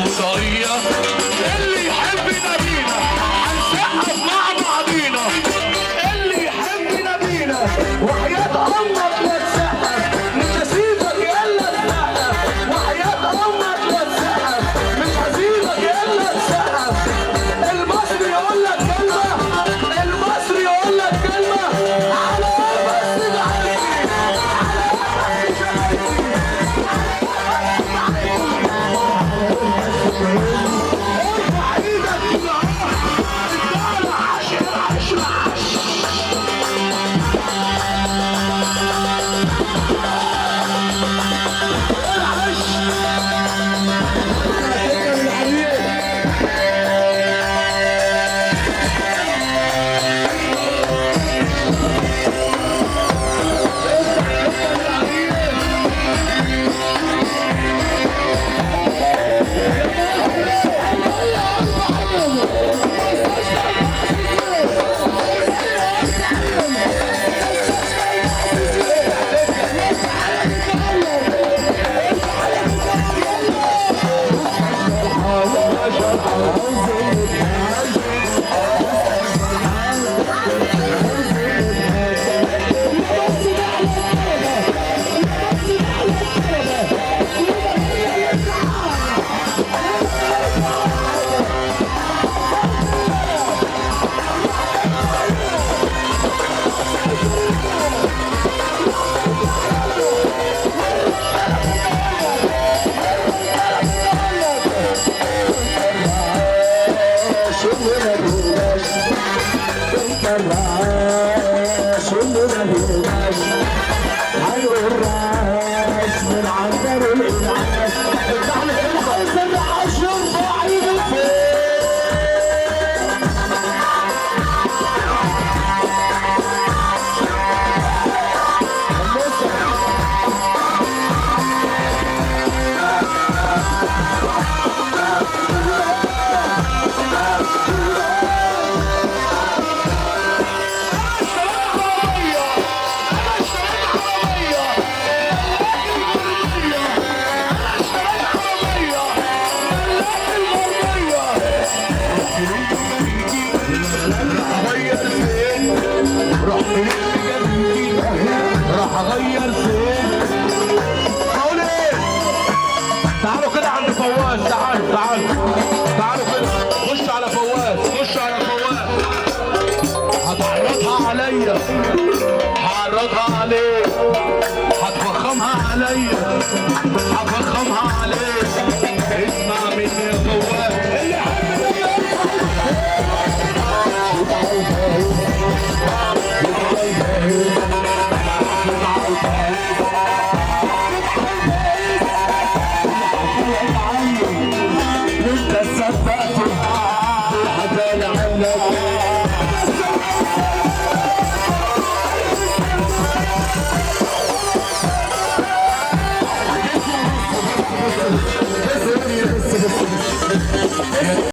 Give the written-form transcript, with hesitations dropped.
عنصرية. اللي يحب نبينا هنسقف مع بعضينا. اللي يحب نبينا وحياة امك لا تسقف، مش هسيبك الا تسقف. وحياة امك لا تسقف، مش هسيبك الا تسقف. المصري يقول لك كلمة، المصري يقول لك كلمة على بس دعيني، على بس دعيني، ارفع ايدك كده اهو، عشر عشر عشر. الراس اللي ملهاش حلو الراس من عنبر الانعاش. الزعل الخوف الرعاش يرفع ايده فوق. راح اغير فين؟ اقول ايه؟ تعالوا كده عند فواز، تعالوا كده، خش على فواز، هتعرضها عليا، هعرضها عليك، هتفخمها عليا، هفخمها عليك. اسمع مني يا فواز، اللي انت صدقت بالحزان عنك.